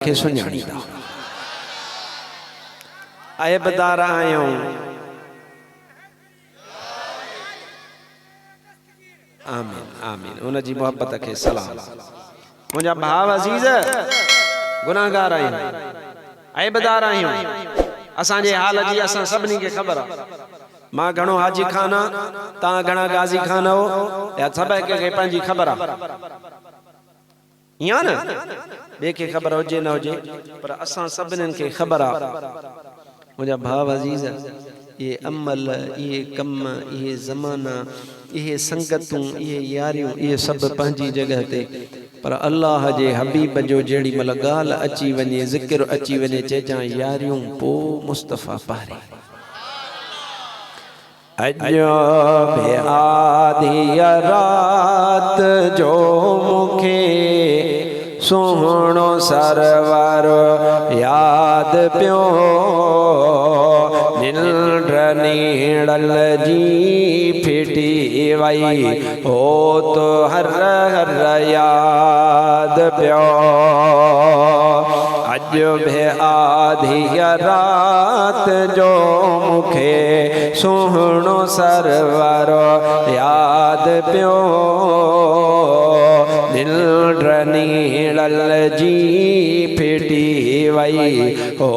के सुञाणींदा ऐबदार आहियूं आमीन आमीन उन जी मोहब्बत के सलाम मुंहिंजा भाउ अज़ीज़ गुनाहगार आहियूं ऐबदार आहियूं असांजे हाल जी असां सभिनी खे ख़बर आहे मां घणो हाजी खान तव्हां घणा गाज़ी खान हो या सभई खे पंहिंजी ख़बर आहे ईअं न ॿिए खे ख़बर हुजे न हुजे पर असां सभिनीनि खे ख़बर आहे मुंहिंजा भाउ अज़ीज़ ये अमल ये कम ये ज़माना ये संगतूं ये यारियूं ये सब पंहिंजी जगह ते पर अल्लाह जे हबीब जो जेड़ी मल गाल अची वने ज़िक्र अची वने चेजा यारियूं पो मुस्तफ़ा पारे अजो बे आधी रात जो मुखे सोहणो सरवर याद प्यो निंड नीड़ल जी फिटी वई हो तो हर हर याद प्यो अज भे आधी रात जो मुखे सोहणो सरवर याद प्यो निंड नीड़ल जी फिटी वई हो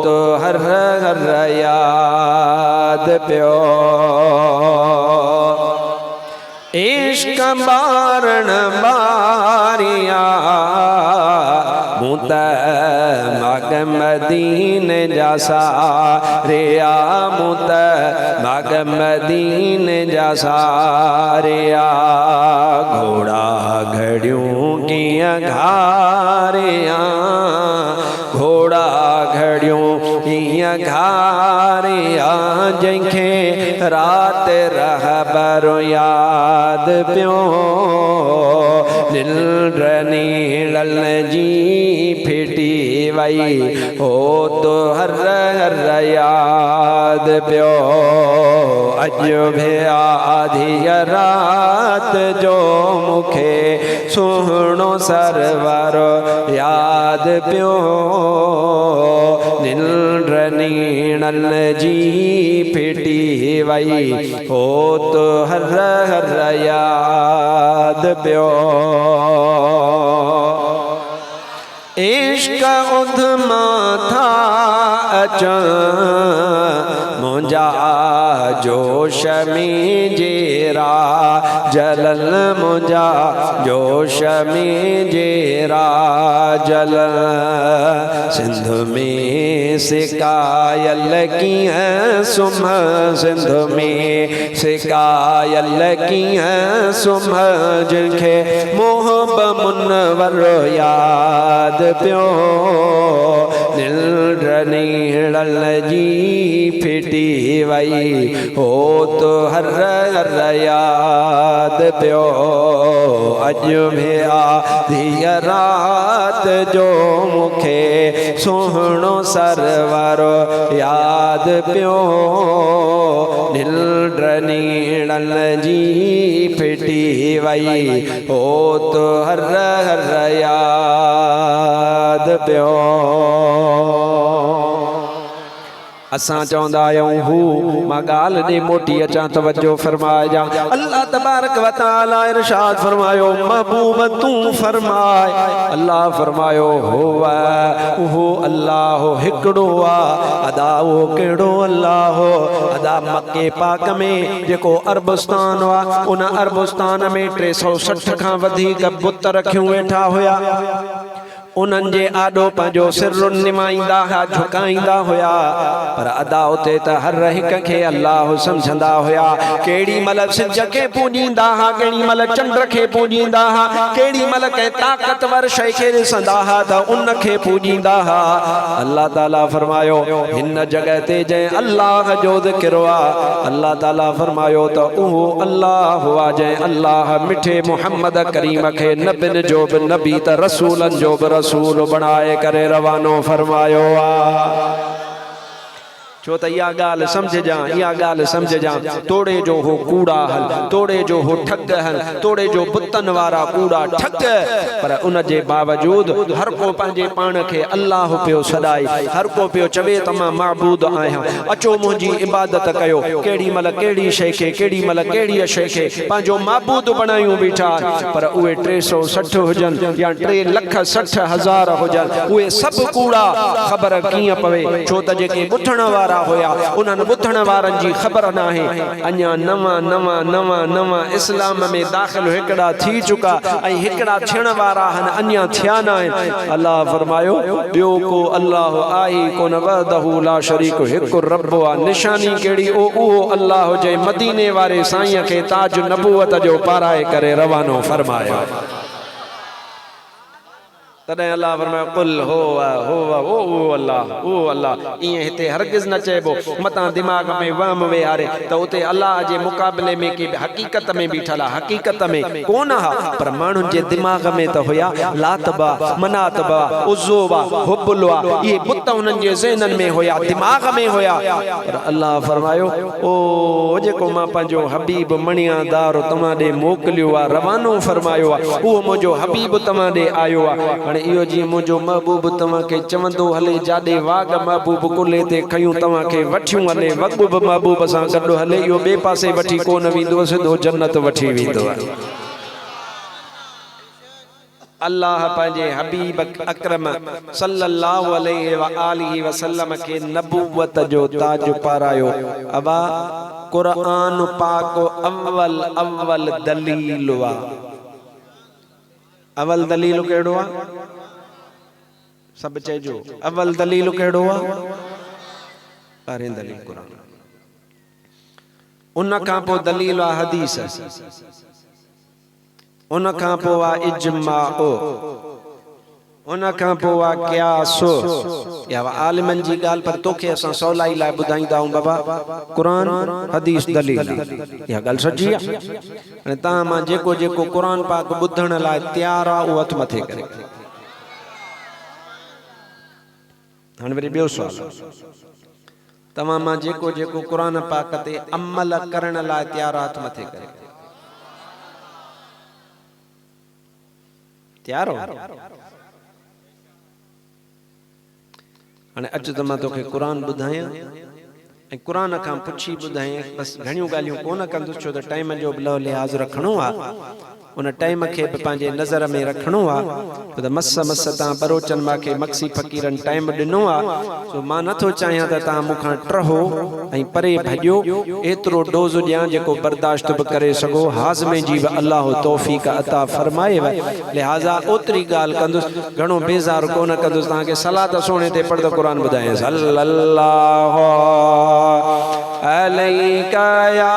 तो हर हर याद प्यो इश्क बारण बारिया मुत मग मदीन जासा रिया मुत मग मदीन जासा रिया घोड़ा घड़ियों किया घारिया घोड़ा घड़ियों किया घारिया जंखे रात रहबर याद प्यो निंड नीड़ल जी फिटी वई हो तो हर हर याद प्यो अज भे आधी रात जो मुखे सोहणो सरवर याद प्यो निंड नीड़ल जी फिटी वई हो तो हर हर याद प्यो इश्क उधमा था अचा मुंजा जोश में जेरा जलल मुंजा जोश में जेरा जलल सिंध में सिकायल की है सुम सिंध में सिकायल की है सुम जिनखे मोहब मुनवर याद प्यो निंड नीड़ल जी फिटी वई हो तो हर हर याद प्यो अज भे आधी रात जो मुखे सोहणो सरवर याद प्यो निंड नीड़ल जी फिटी वई हो तो हर हर याद प्यो असां चवंदा आहियूं हू मां ॻाल्हि ॾे मोटी अचां तवज्जो फरमाइजा अल्लाह तबारक व तआला इरशाद फरमायो महबूब तूं फरमाए अल्लाह फरमायो हो अल्लाह हिकिड़ो आहे अदा उहो कहिड़ो अल्लाह अदा मके पाक में जेको अरबस्तान हुआ उन अरबस्तान में 360 खां वधीक बुत रखियूं वेठा हुया उन्हनि जे आॾो पंहिंजो सिर निमाईंदा हुआ झुकाईंदा हुया पर अदा उते त हर हिक खे अल्लाह सम्झंदा हुया केड़ी मल सिज खे पूॼींदा हुआ केड़ी मल चंड खे पूॼींदा हुआ केड़ी मल के ताक़तवर शइ खे ॾिसंदा हुआ त उन खे पूॼींदा हुआ अल्लाह ताला फरमायो हिन जगह ते जंहिं अल्लाह जो ज़िक्र आहे अल्लाह ताला फरमायो त उहो अल्लाह हुआ जंहिं अल्लाह मिठे मुहम्मद करीम खे नबिन जो बि नबी त रसूलन जो बि रसूल बनाए करे रवानो फरमायो आ छो त इहा ॻाल्हि समझ जा, इहा ॻाल्हि समझ जा, तोड़े जो हो कूड़ा हल, तोड़े जो हो ठग हल, तोड़े जो बुतन वारा कूड़ा ठग, पर उन जे बावजूद हर को पंहिंजे पाण खे अल्लाह पियो सॾाए, हर को पियो चवे त मां महबूद आहियां, अचो मुंहिंजी इबादत कयो। केॾी महिल कहिड़ी शइ खे, केॾी महिल कहिड़ी शइ खे पंहिंजो महबूद बणायूं बीठा, पर उहे 360 हुजनि या 3,60,000 हुजनि, उहे सभु कूड़ा। ख़बर कीअं पवे? छो त जेके ॿुधण वारा होया उन्हनि ॿुधण वारनि जी ख़बर नाहे। अञा नवां इस्लाम में दाख़िल हिकिड़ा थी चुका ऐं हिकिड़ा थियण वारा आहिनि, अञा थिया न आहिनि। अल्लाह फरमायो ॿियो को अल्लाह आहे कोन वहदहु ला शरीक, हिकु रब आहे। निशानी कहिड़ी? उहो अल्लाह जे मदीने वारे साईं खे ताज नबूवत जो पाराए करे रवानो फरमायो। तॾहिं अल्लाह फरमायो कुल हो अल्लाह। ईअं हिते हरगिज़ न चइबो मतां दिमाग़ में वहम वेहारे त उते अल्लाह जे मुक़ाबले में के हक़ीक़त में बीठल आहे। हक़ीक़त में कोन हा, पर माण्हुनि जे दिमाग़ में त हुया। लात बा, मनात बा, उज़्ज़ो बा, हुब्बुल बा, इहे बुत हुननि जे ज़हननि में हुया, दिमाग़ में हुया। पर अल्लाह फरमायो ओ जेको मां पंहिंजो हबीब मणियादार तव्हां ॾे मोकिलियो आहे, रवानो फरमायो आहे, उहो मुंहिंजो हबीब तव्हां ॾे आयो आहे। इहो जीअं मुंहिंजो महबूब तव्हांखे चवंदो हले, जाॾे वाग महबूब कुल्हे ते खयूं तव्हांखे वठियूं हले, वॻ बि महबूब सां गॾु हले, इहो ॿिए पासे वठी कोन वेंदो, सिधो जन्नत वठी वेंदो आहे। अल्लाह पंहिंजे हबीब अकरम सल्लल्लाहु अलैहि व आलिहि वसल्लम खे नबूवत जो ताज पारायो। अबा क़ुरान पाक अव्वल दलील वा। अवल दलील कहिड़ो आहे? सभु चइजो, अवल दलील कहिड़ो आहे? पहिरें दलील क़ुरान, उन खां पोइ दलील आहे हदीस, उन खां पोइ आहे इजमाओ, उन खां पोइ आहे क़ियासो। या आलिमनि जी ॻाल्हि, पर तोखे असां सवलाई लाइ ॿुधाईंदा आहियूं बाबा क़ुरान हदीस दलील। इहा ॻाल्हि सची आहे। हाणे तव्हां मां जेको जेको क़ुरान पाक ॿुधण लाइ तयारु आहे उहो हथ मथे करे। हाणे वरी ॿियो सुवाल, तव्हां मां जेको जेको क़ुरान पाक ते अमल करण लाइ तयारु आहे, हथ मथे करे। तयारु हो? हाणे अच त मां तोखे क़ुरान ॿुधायां ऐं क़ुरान खां पुछी ॿुधायां। बसि घणियूं ॻाल्हियूं कोन कंदुसि, छो त टाइम जो बि लिहाज़ रखिणो आहे, उन टाइम खे बि पंहिंजे नज़र में रखिणो आहे। छो त मस तव्हां बरोचन मूंखे मक्सी फ़क़ीरनि टाइम ॾिनो आहे, सो मां नथो चाहियां त तव्हां मूंखां टहो ऐं परे भॼो। एतिरो डोज़ ॾियां जेको बर्दाश्त बि करे सघो, हाज़मे जी बि अल्लाह तौफ़ीक़ अता फरमाएव। लिहाज़ा ओतिरी ॻाल्हि कंदुसि, घणो बेज़ार कोन कंदुसि। तव्हांखे सलात सोणे ते पढ़ंदो क़ुरान ॿुधायां, सल्लल्लाहु अलैका या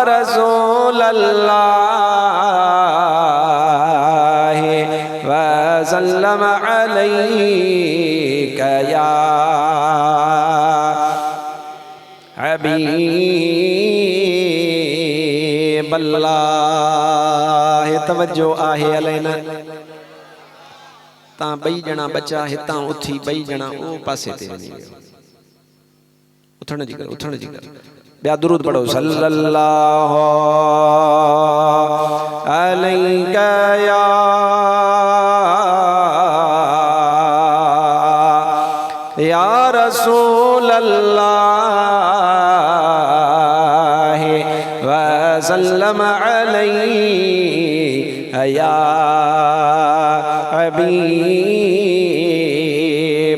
रसूल अल्लाह व सल्लम अलैका या हबीब अल्लाह। तवज्जो आहे अलैना। तव्हां ॿई ॼणा बचा हितां उथी, ॿई ॼणा ओ पासे ते वञी वियो। उथण जी कर, उथण जी कर। ॿिया दुरूद पढ़ो, सल्लल्लाहु अलैका या रसूल अल्लाह व सल्लम अलैका या हबीब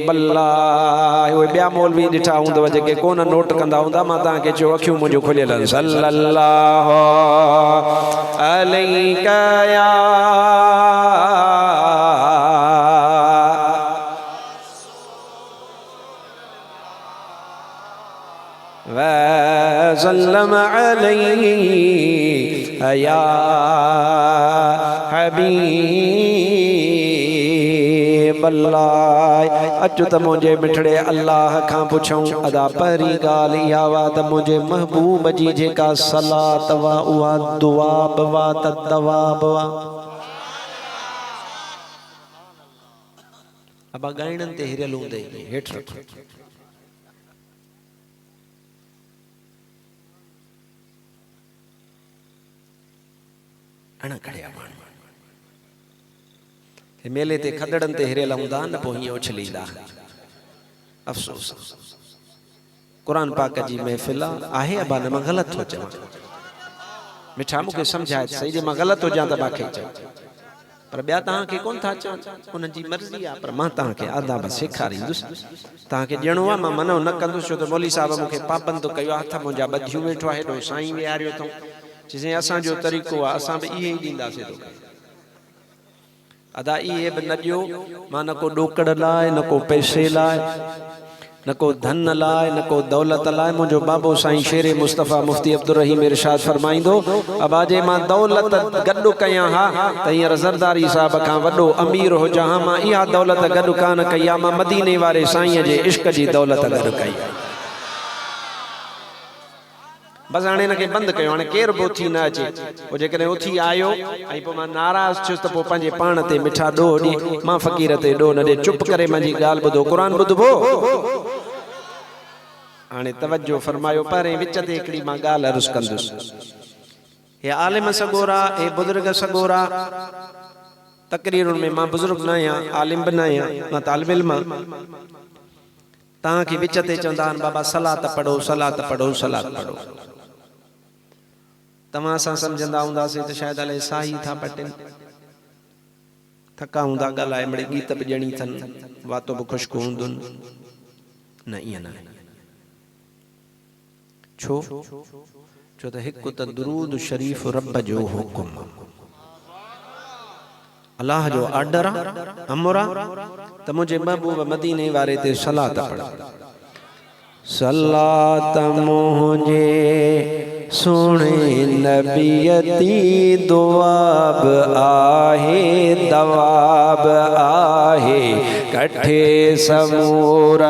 अल्लाह। उहे ॿिया मौलवी ॾिठा हूंदव जेके कोन नोट कंदा हूंदा, मां तव्हांखे चयो अखियूं मुंहिंजूं खुलियल आहिनि। सल्लल्लाहु अलैका या व सल्लम अलैका या हबीब अल्लाह। अच त मुंहिंजे मिठड़े अल्लाह खां पुछूं। अदा पहिरीं ॻाल्हि इहा वा त मुंहिंजे महबूब जी जेका सलात वा उहा दुआ बि वा त दवा बि वा। अबा गाइणन ते हिरियल हूंदे हेठ रखो अण खड़िया माण्हू मेले ते खदड़न ते हिरियल हूंदा न पोइ हीअं उछलींदा अफ़सोस कुरान पाक जी महफ़िल आहे अबा न मां ग़लति थो चवां मिठा मूंखे सम्झाए सही जे मां ग़लति हुजां त मूंखे चओ पर ॿिया तव्हांखे कोन था चवनि उन्हनि जी मर्ज़ी आहे पर मां तव्हांखे आदाब सेखारींदुसि तव्हांखे ॾियणो आहे मां मनो न कंदुसि छो त मौली साहिब मूंखे पाबंद कयो आहे हथ मुंहिंजा ॿधियूं वेठो आहे हेॾो साईं विहारियो अथऊं चइसि असांजो तरीक़ो आहे असां बि इहे ई ॾींदासीं तोखे अदा इहे बि न ॾियो मां न को ॾोकड़ लाइ न को पैसे लाइ न को धन लाइ न को दौलत लाइ मुंहिंजो बाबो साईं शेर मुस्तफ़ा मुफ्ती अब्दुल रहीम इरशाद फरमाईंदो अबा जे मां दौलत गॾु कयां हा त हींअर ज़रदारी साहिब खां वॾो अमीर हुजां हा मां इहा दौलत गॾु कान कई आहे मां मदीने वारे साईं जे इश्क जी दौलत गॾु कई बसि हाणे हिनखे बंदि कयो हाणे केरु बि उथी न अचे पोइ जेकॾहिं उथी आयो ऐं पोइ मां नाराज़ थियुसि त पोइ पंहिंजे पाण ते मिठा ॾोह ॾे मां फ़क़ीर ते ॾोह न ॾे चुप करे मुंहिंजी ॻाल्हि ॿुधो क़ुर ॿुधबो हाणे तवज्जो फरमायो पहिरें विच ते हिकिड़ी मां ॻाल्हि अर्ज़ु कंदुसि हे आलिम सगोरा हे बुज़ुर्ग सगोरा तकरीरुनि में मां बुज़ुर्ग न आहियां आलिम बि न आहियां मां तालिब इल्म तव्हांखे विच ते चवंदा आहिनि बाबा सलात पढ़ो सलात पढ़ो सलात पढ़ो तव्हां सां सम्झंदा हूंदासीं त शायदि अलाए साही था पटनि थका हूंदा ॻाल्हाए मिड़े गीत बि ॼणी अथनि वातो बि ख़ुश्क हूंदुनि न ईअं न छो छो त हिकु त दुरूद शरीफ़ रब जो हुकुम अल्लाह जो ऑर्डर आहे अमर आहे त मुंहिंजे महबूब मदीने वारे ते सलात पढ़ सलात मुंहिंजे सुणे नबीयती दुआब आहे दवाब आहे कठे समूर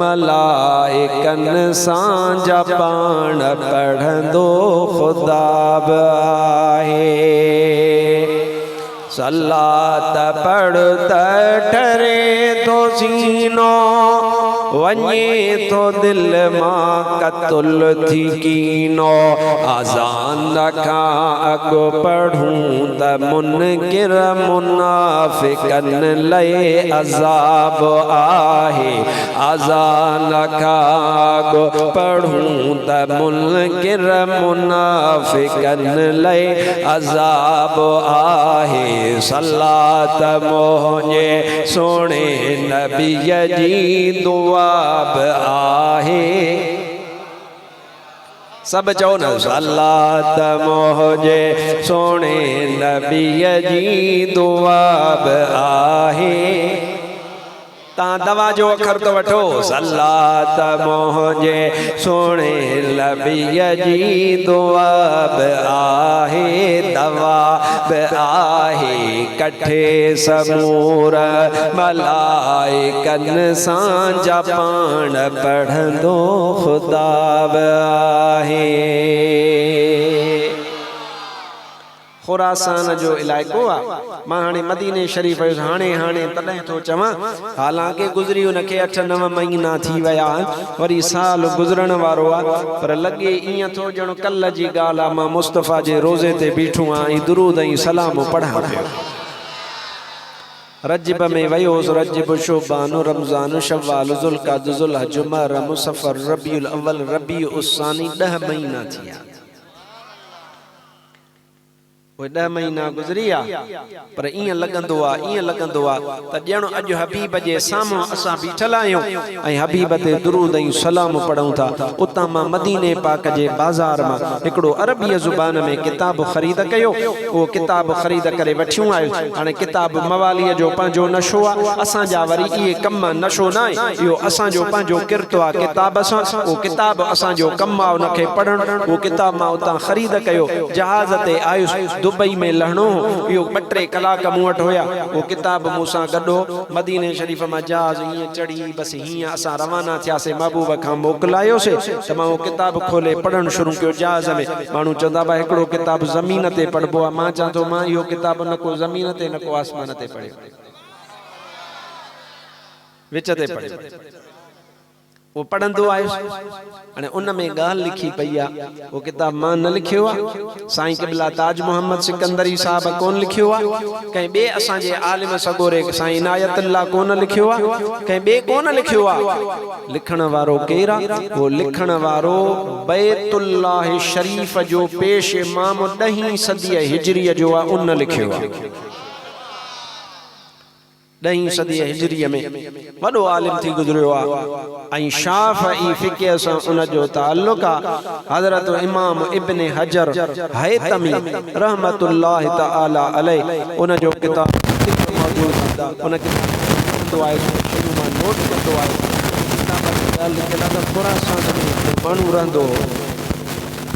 मलाइकन सां जपान पढ़ंदो खुदाब आहे सलात पढ़ त ठरे तो सीनो वञे तो दिल मां कतुल थी कीनो अज़ान खां अॻु पढ़ूं त मुनकिर मुनाफ़िकन लए अज़ाब आहे अज़ान खां अॻु पढ़ूं त मुनकिर मुनाफ़िकन लए अज़ाब आहे सलात मुंहिंजे सोणे नबीअ जी दुआब आहे सब चओ न सलात मुंहिंजे सोणे नबीअ जी दुआब आहे तव्हां दवा जो अखर तो वठो सलात मुंहिंजे सोणे नबीअ जी दुआब आहे दवा बि आहे कठे समूर मलाइकन सां जपान पढ़ंदो खुदा बि आहे खुरासान जो इलाइक़ो आहे मां हाणे मदीने शरीफ़ जो हाणे तॾहिं थो चवां हालांकि गुज़री उनखे 8-9 महीना थी विया वरी साल गुज़रण वारो आहे पर लॻे ईअं थो ॼण कल्ह जी ॻाल्हि आहे मां मुस्तफ़ा जे रोज़े ते बीठो आहियां ऐं दुरूद ऐं सलाम पढ़ां पियो रजब में वयोसि रजब शोबान रमज़ान शव्वाल ज़ुल्क़ाद ज़ुल्हज मुहर्रम सफ़र रबीउल अव्वल रबीउल सानी 10 महीना थिया 10 महीना गुज़री पर ईअं लॻंदो आहे त ॼण अॼु हबीब जे साम्हूं असां बीठल आहियूं ऐं हबीब ते दुरूद ऐं सलाम पढ़ूं था उतां मां मदीने पाक जे बाज़ार मां हिकिड़ो अरबीअ ज़ुबान में किताब ख़रीद कयो उहो किताब ख़रीद करे वठियूं आयो हाणे किताब मवालीअ जो पंहिंजो नशो आहे असांजा वरी इहे कम नशो न आहे इहो असांजो पंहिंजो किरतो आहे किताब सां उहो किताब असांजो कमु आहे उनखे पढ़णु उहो किताब मां उतां ख़रीद कयो जहाज़ ते आयुसि दुबई में लहणो इहो 2-3 कलाक मूं वटि हुया वो किताब मूंसां गॾो मदीने शरीफ़ मां जहाज़ हीअं चढ़ी बसि हीअं असां रवाना थियासीं महबूब खां मोकिलायोसीं त मां उहो किताब खोले पढ़णु शुरू कयो जहाज़ में माण्हू चवंदा भाई हिकिड़ो किताब ज़मीन ते पढ़बो आहे मां चवां थो मां इहो किताब न को ज़मीन ते न को आसमान ते पढ़ियो विच ते पढ़े वो पढ़ंदो आयुसि हाणे उन में ॻाल्हि लिखी पई आहे वो किताब मां न लिखियो आहे साईं क़िबला ताज मोहम्मद सिकंदरी साहब कोन लिखियो आहे कंहिं ॿिए असांजे आलिम सगोरे साईं इनायतुल्लाह कोन लिखियो आहे कंहिं ॿिए कोन लिखियो आहे लिखण वारो केरु आहे वो लिखण वारो बैतुल्लाह शरीफ़ जो पेश इमाम 10वीं सदीअ हिजरीअ जो आहे उन लिखियो आहे 10वीं सदीअ हिजरीअ में वॾो आलिम थी गुज़रियो आहे ऐं शाफ़ई फ़िक़्ह सां उन जो ताल्लुक़ आहे हज़रत इमाम इब्न हजर हैतमी रहमतुल्लाह तआला अलैह उन जो किताब मौजूद आहे उन किताब आहे शुरू मां नोट कंदो आहे किताब में ॻाल्हि लिखियल आहे त खुरासान में माण्हू रहंदो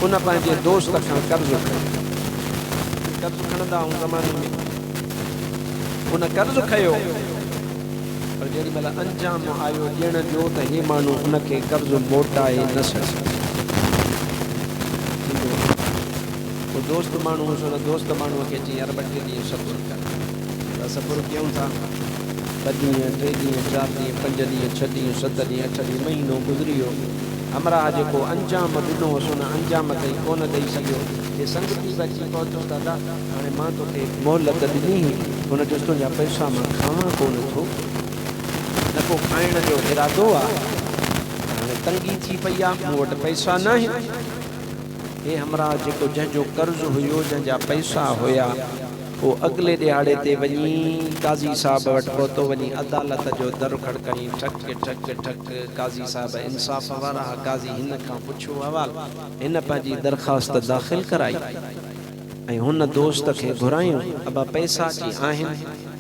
उन पंहिंजे दोस्त खां कर्ज़ खणंदा ऐं ज़माने में उन कर्ज़ खयो पर जेॾी महिल अंजाम आयो ॾियण जो त हे माण्हू उनखे कर्ज़ मोटाए न सघे वो दोस्त माण्हू उन दोस्त माण्हूअ खे चई यार 2 ॾींहं सब्र कर त सब्र कयूं था 2 ॾींहं 3 ॾींहं 4 ॾींहं 5 ॾींहं 6 ॾींहं 7 ॾींहं 8 ॾींहं महीनो गुज़री वियो हमरा जेको अंजाम ॾिनो हुअसि उन अंजाम ताईं कोन ॾेई सघियो हे संगती बची पहुतो दादा हाणे मां तोखे मोहलत ॾिनी हुन चयोसि तुंहिंजा पैसा मां खावां कोन थो न को खाइण जो इरादो आहे हाणे तंगी थी पई आहे मूं वटि पैसा न आहिनि हे हमरा जेको जंहिंजो कर्ज़ हुयो जंहिंजा पैसा हुया वो अगले ॾियारे ते वञी काज़ी साहब वटि पहुतो वञी अदालत जो दर खड़काई ठक ठक ठक काज़ी साहब इंसाफ़ वारा काज़ी हिन खां पुछो अहवाल हिन पंहिंजी दरख़्वास्त दाख़िल कराई ऐं हुन दोस्त खे घुरायूं अबा पैसा जी आहिनि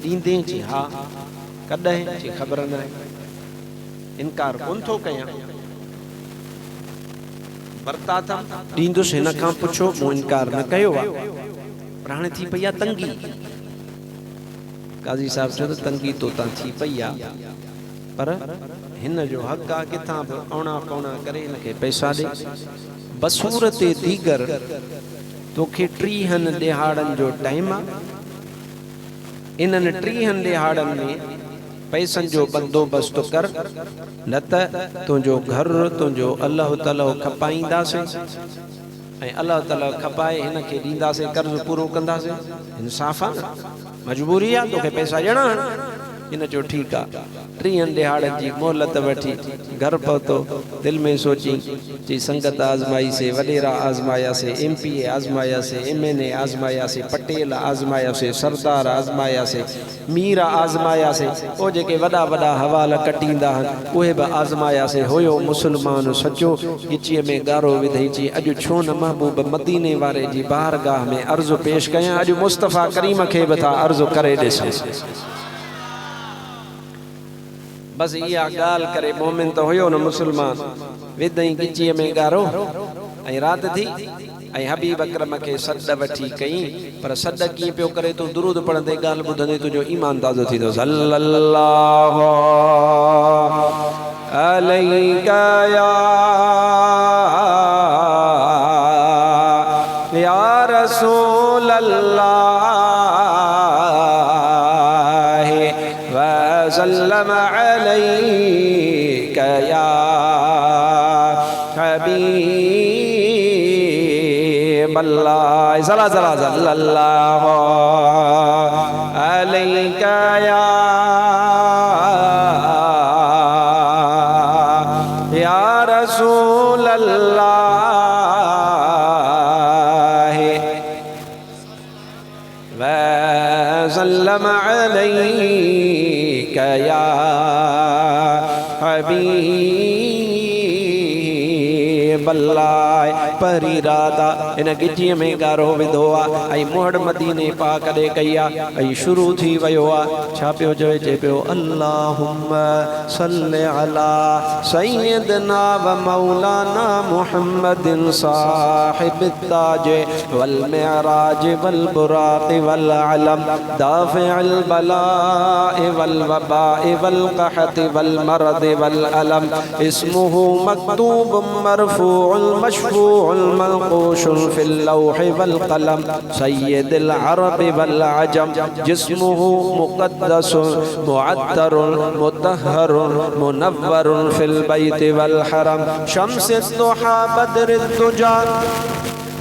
ॾींदे जी हा कॾहिं जी ख़बर न आहे इनकार कोन थो कयां वरता अथमि ॾींदुसि हिन खां पुछो मूं इनकार न कयो आहे पर हाणे थी पई आहे तंगी काज़ी साहब चयो त तंगी तो तां थी पई आहे पर हिन जो हक़ आहे किथां बि औणा पौणा करे हिनखे पैसा ॾे बसूर ते दीगर तोखे 30 ॾिहाड़नि जो टाइम आहे इन्हनि 30 ॾिहाड़नि में पैसनि जो बंदोबस्तु कर न त तुंहिंजो घर तुंहिंजो अल्लाह ताला खपाईंदासीं ऐं अल्लाह ताला खपाए हिनखे ॾींदासीं कर्ज़ पूरो कंदासीं इंसाफ़ आहे न मजबूरी आहे तोखे पैसा ॾियणा हिन चयो ठीकु आहे 30 ॾिहाड़नि जी मोहलत वठी घर पहुतो दिलि में सोची चई संगत आज़माई से वॾेरा आज़मायासीं MPA आज़मायासीं MNA आज़मायासीं पटेल आज़मायासीं सरदार आज़मायासीं मीर आज़मायासीं पोइ जेके वॾा वॾा हवाला कटींदा आहिनि उहे बि आज़मायासीं हुयो मुस्लमान सचो गिचीअ में ॻारो विधई चई अॼु छो न महबूब मदीने वारे जी बारगाह में अर्ज़ु पेश कयां अॼु मुस्तफ़ा करीम खे बि था अर्ज़ु करे ॾिसूं बस इहा ॻाल्हि करे मोमिन त हुयो न मुस्लमान विधई गिचीअ में ॻारो ऐं राति थी ऐं हबीब अकरम खे सॾ वठी कई पर सॾ कीअं पियो करे तूं दुरूद पढ़ंदे ॻाल्हि ॿुधंदे तुंहिंजो ईमान ताज़ो थींदो सल्लल्लाहु अलैका या रसूल अल्लाह वसल्लम अलैका या हबीब अल्लाह सल्लल्लाहु अलैका या रसूल अल्लाह वसल्लम अलैका या हबीब अल्लाह परी राता इन गिचीअ में ॻारो विधो आहे ऐं मोहड़ मदीने पाक ॾे कई आहे ऐं शुरू थी वियो आहे छा पियो चए पियो अल्लाहुम्मा सल्लि अला सय्यदना व मौलाना मुहम्मदिन साहिबित ताज वल मिअराज वल बुराक़ वल अलम दाफ़िअल बलाए वल वबाए वल क़हत वल मरद वल अलम इस्मुहु मक्तूब मरफू المرفوع المشفوع المنقوش في اللوح والقلم سيد العرب والعجم جسمه مقدس معطر مطهر منور في البيت والحرم شمس الضحى بدر الدجى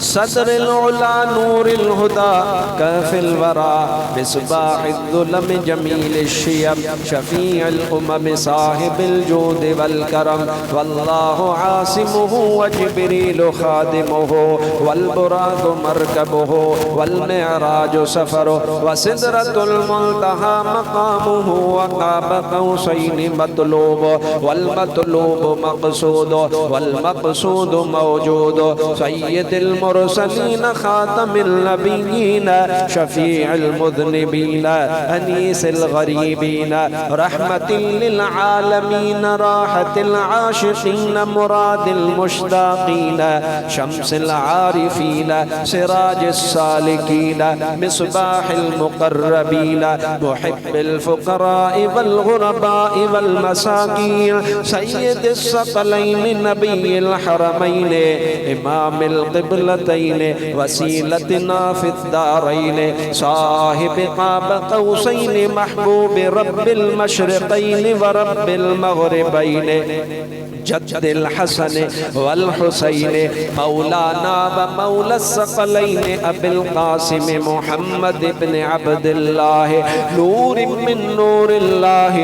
صدر العلا نور الهدى كاف الورى مصباح الظلم جميل الشيم شفيع الأمم صاحب الجود والكرم والله عاصمه وجبريل خادمه والبراق مركبه والمعراج سفره وسدرة المنتهى مقامه وقاب قوسين مطلوب والمطلوب مقصود والمقصود موجود سيد المرسلين خاتم النبيين شفيع المذنبين أنيس الغريبين رحمة للعالمين راحة العاشقين مراد المشتاقين شمس العارفين سراج السالكين مصباح المقربين محب الفقراء والغرباء والمساكين سيد الثقلين نبي الحرمين إمام القبلتين وسيلتنا في الدارين صاحب قاب قوسين محبوب رب المشرقين ورب المغربين جد الحسن والحسين مولانا ومولى الثقلين أبي القاسم محمد بن عبد الله نور من نور الله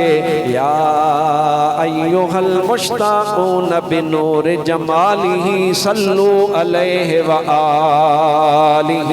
يا أيها المشتاقون بنور جماله صلوا عليه وآله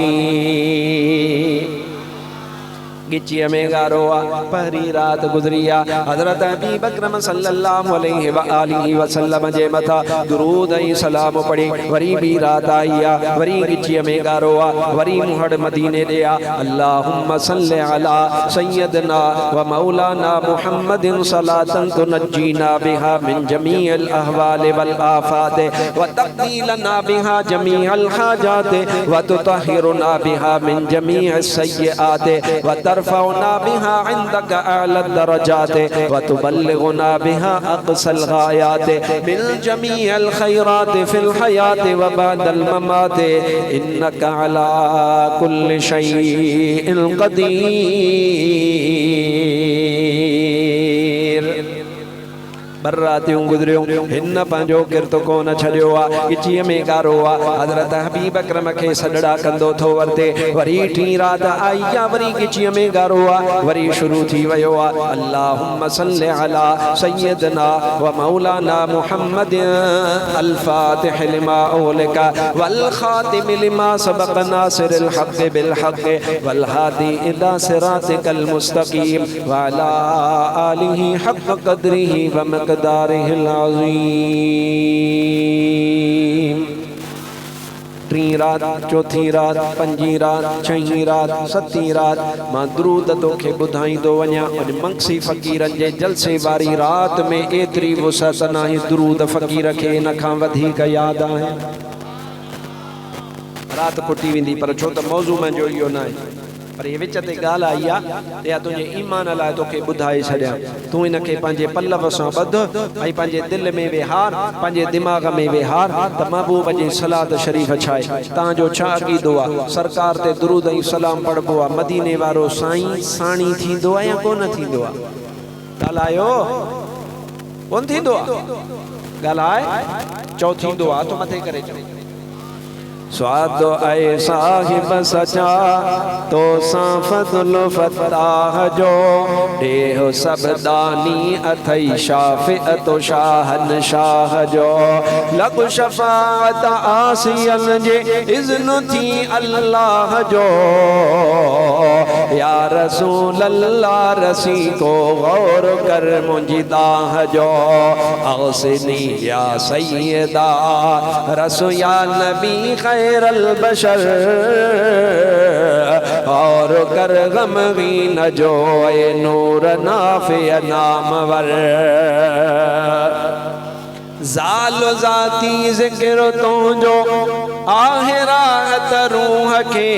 गिचिया में गारोआ पहरी रात गुजरिया हजरत हबीब अकरम सल्लल्लाहु अलैहि व आलिहि वसल्लम जे मथा दुरूद ऐं सलाम पढ़ी वरी भी रात आईया वरी गिचिया में गारोआ वरी मुहड़ मदीने दिया अल्लाहुम्मा सल्लि अला सय्यदना व मौलाना मुहम्मदिन सलातन तुनज्जीना बिहा मिन जमीअल अहवाल वल आफात व तक़दीलना बिहा जमीअल हाजात व तुतहिरुना बिहा मिन जमीअस सय्यआत व तरफ़उना बिहा इंदक अअला दरजात व तुबल्लिगुना बिहा अक़सल गायात मिन जमीअल खैरात फिल हयात व बअदल ममात इन्नक अला कुल्लि शैइन क़दीर बर्रातियों गुजरियों हिन पंहिंजो किरत कोन छॾियो आहे गिचीअ में गारो आहे हज़रत हबीब अकरम खे सॾड़ा कंदो थो वरिते वरी टी राति आई आहे वरी गिचीअ में गारो आहे वरी शुरू थी वियो आहे अल्लाहुम्मा सल्लि अला सय्यदना व मौलाना मुहम्मद अल फातिह लिमा उग़लिक़ वल ख़ातिम लिमा सबक़ नासिरिल हक़्क़ बिल हक़्क़ वल हादी इला सिरातिकल मुस्तक़ीम व अला आलिहि हक़्क़ क़द्रिहि व मिक़दारिहिल अज़ीम टी रात चौथी रात पंजी रात छही रात सती रात मां दुरूद तोखे ॿुधाईंदो वञा अॼु मंगसी फ़क़ीरनि जे जलसे वारी रात में एतिरी वुसअत नाहे दुरूद फ़क़ीर खे इन खां वधीक यादि आहे रात खुटी वेंदी पर छो त मौज़ू मुंहिंजो इहो न आहे पर ये विच ते ॻाल्हि आई आहे या तुंहिंजे ईमान लाइ तोखे ॿुधाए छॾियां तूं इनखे पंहिंजे पल्लव सां ॿध ऐं पंहिंजे दिलि में वेहार पंहिंजे दिमाग़ में वेहार त महबूब जी सलात शरीफ़ छा आहे तव्हांजो छा अक़ीदो आहे सरकार ते दुरूद ऐं सलाम पढ़बो आहे मदीने वारो साईं साणी थींदो आहे या कोन थींदो आहे ॻाल्हायो कोन थींदो आहे ॻाल्हाए चओ थींदो आहे तो मथे करे चओ स्वादो ऐ साहिब सचा तो सां फज़ल फताह जो ॾेहो सब दानी अथई शाफ़िअत शाहन शाह जो लॻ शफ़ाअत आसियन जे इज़्न थी अल्लाह जो या रसूल अल्लाह रसी को गौर कर मुंहिंजी दाह जो औसिनी या सैयदा रसो या नबी खैरल बशर और कर गमगीन जो ए नूर नाफिया नामवर ज़ालो ज़ाती ज़िक्र तुंहिंजो आहिरात रूह खे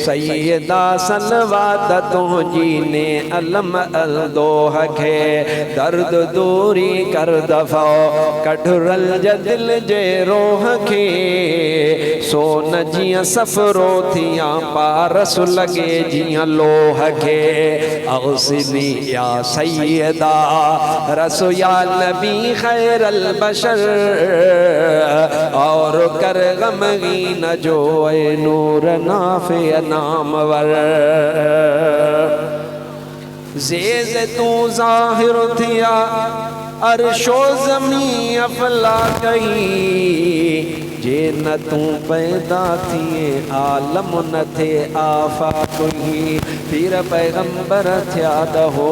सैयदा सलवात तुंहिंजी ने अलम अलदोह खे दर्द दूरी कर दफ़ो कढुरल दिल जे रोह खे सोन जियां सफ़रो थियां पारस लगे जियां लोह खे अग़सिनी या सैयदा रसो या नबी खैरल बशर और कर गमगीन जो ए नूर नाफे नामवर ज़ेज़ तू ज़ाहिर थिया अर्शो ज़मी अफला कही जे न तू पैदा थिए आलम न थे आफाक ही पीर पैगंबर थिया दहो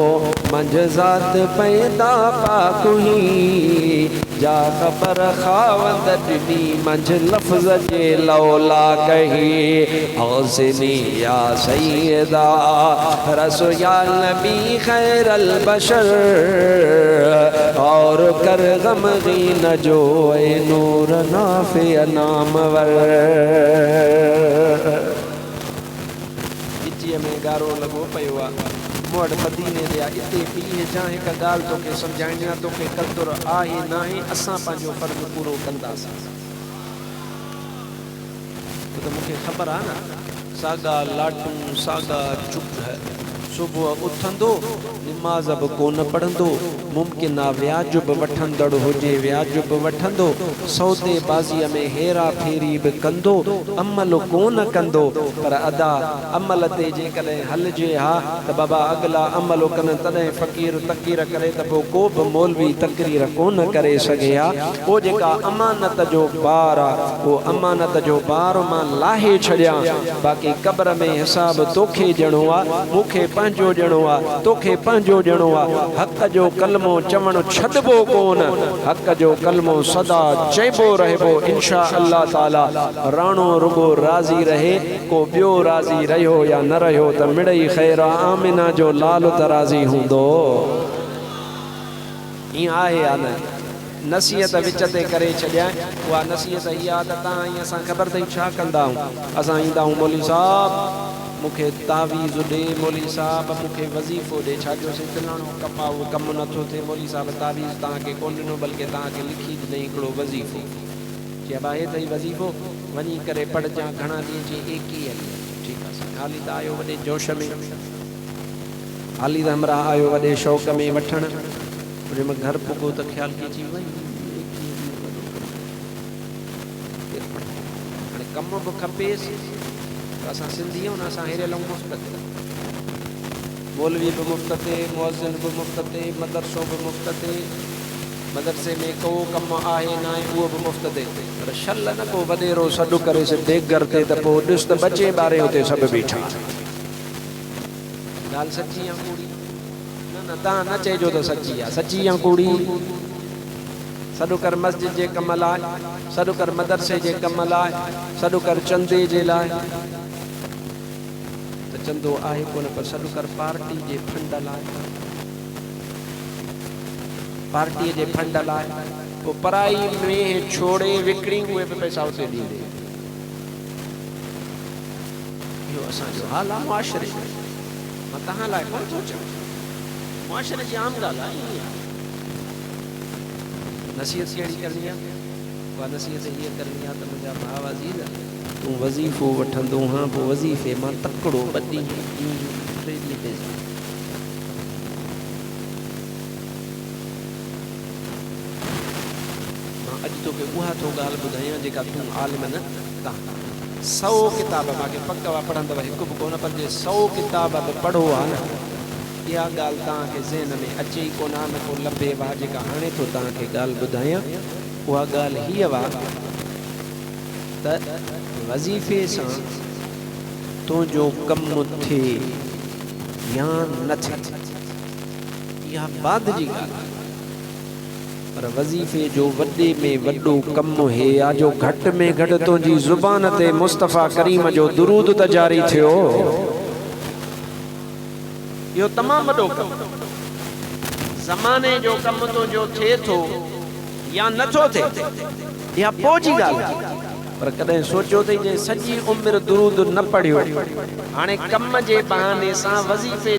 मंझ ज़ात पैदा पाक ही जा ख़बर खावंद ॾिनी मंझ लफ़्ज़ जे लौला कही औज़नी या सैयदा रसो या नबी खैरल बशर और कर गमगीन जो ए नूर नाफे नामवर इची में गारो लगो पियो आहे मोड़ मदीने दिया इते पीए जा हिक ॻाल्हि तोखे सम्झाइणी आहे तोखे क़दुर आहे नाहे असां पंहिंजो फ़र्ज़ पूरो कंदासीं त मूंखे ख़बर आहे न सागा लाटू सागा चुप है सुबुह उथंदो निमाज़ बि कोन पढ़ंदो मुमकिन आहे व्याजुब वठंदड़ हुजे व्याजुब वठंदो सौदे बाज़ीअ में हेरा फेरी बि कंदो अमल कोन कंदो पर अदा अमल ते जेकॾहिं हलिजे हा त बाबा अगला अमल कनि तॾहिं फ़क़ीर तक़ीर करे त पोइ को बि मौलवी तक़रीर कोन करे सघे हा उहो जेका अमानत जो बार आहे उहो अमानत जो बार मां लाहे छॾियां बाक़ी क़ब्र में हिसाब तोखे ॾियणो आहे मूंखे पंहिंजो ॾियणो आहे तोखे पंहिंजो ॾियणो आहे हक़ जो कलमो चवणु छॾिबो कोन हक़ जो कलमो सदा चइबो रहिबो इंशा अल्लाह ताला राणो रुगो राज़ी रहे को ॿियो राज़ी रहियो या न रहियो त मिड़ई ख़ैर आमिना जो लाल त राज़ी हूंदो ईअं आहे या न नसीहत विच ते करे छॾियां उहा नसीहत इहा त तव्हां ईअं असां ख़बर अथई छा कंदा आहियूं असां ईंदा आहियूं मौलवी साहब मूंखे तावीज़ ॾे मौलवी साहब मूंखे वज़ीफ़ो ॾे छा जो सितलाणो कपा उहो कमु नथो थिए मौलवी साहब तावीज़ तव्हांखे कोन ॾिनो बल्कि तव्हांखे लिखी ॾिनई हिकिड़ो वज़ीफ़ो चइबो आहे अथई वज़ीफ़ो वञी करे पढ़जां घणा ॾींहं जी 21 ठीकु आहे हाली त आयो वॾे जोश में हाली त हमरा आयो वॾे शौक़ में वठणु वरी मां घर पुॻो त ख़्यालु कइजी वई हाणे कमु बि खपेसि असां सिंधी आहियूं न असां हिरियल ऐं मुफ़्त ते मौलवी बि मुफ़्त ते मुअज़िन बि मुफ़्त ते मदरसो बि मुफ़्त ते मदरसे में को कमु आहे न आहे उहो बि मुफ़्त ते पर शल न को वॾेरो सॾु करे देगर ते त पोइ ॾिस त बचे ॿारे हुते सभु बीठा ॻाल्हि सची या कूड़ी न न तव्हां न चइजो त सची आहे सची या कूड़ी सॾु कर मस्जिद जे कम लाइ सॾु कर मदरसे जे कम लाइ सॾु कर चंदे जे लाइ चंदो आहे कोन पर सॾु कर पार्टी जे फंड लाइ पार्टीअ जे फंड लाइ पोइ पढ़ाई में छोड़े विकिणी उहे बि पैसा उते ॾींदे इहो असांजो हाल आहे मुआशिरे मां तव्हां लाइ कोन थो चवां मुआशिरे जी आम ॻाल्हि आहे नसीहत कहिड़ी करणी आहे उहा नसीहत हीअ करणी आहे त मुंहिंजा भाउ अज़ीज़ तूं वज़ीफ़ो वठंदो हां पोइ वज़ीफ़े मां तकिड़ो ॿ ॾींहं मां अॼु तोखे उहा थो ॻाल्हि ॿुधायां जेका तूं आलिम न तव्हां 100 किताब मूंखे पक आहे पढ़ंदव हिकु बि कोन पर जे 100 किताब बि पढ़ो आहे न इहा ॻाल्हि तव्हांखे ज़हन में अचे ई कोन न को लभे वा जेका हाणे थो तव्हांखे ॻाल्हि ॿुधायां उहा ॻाल्हि हीअ वा त वज़ीफ़े सां तुंहिंजो कमु थिए या न थिए इहा बाद जी ॻाल्हि आहे पर वज़ीफ़े जो वॾे में वॾो कमु हे आहे जो घटि में घटि तुंहिंजी ज़ुबान ते मुस्तफ़ा करीम जो दुरूद त जारी थियो इहो तमामु वॾो कमु ज़माने जो कमु तुंहिंजो थिए थो या नथो थे या पोजी गाल पर कदें सोचो थे जे सजी उम्र दुरूद न पढ़ियो हाणे कम जे बहाने सां वज़ीफे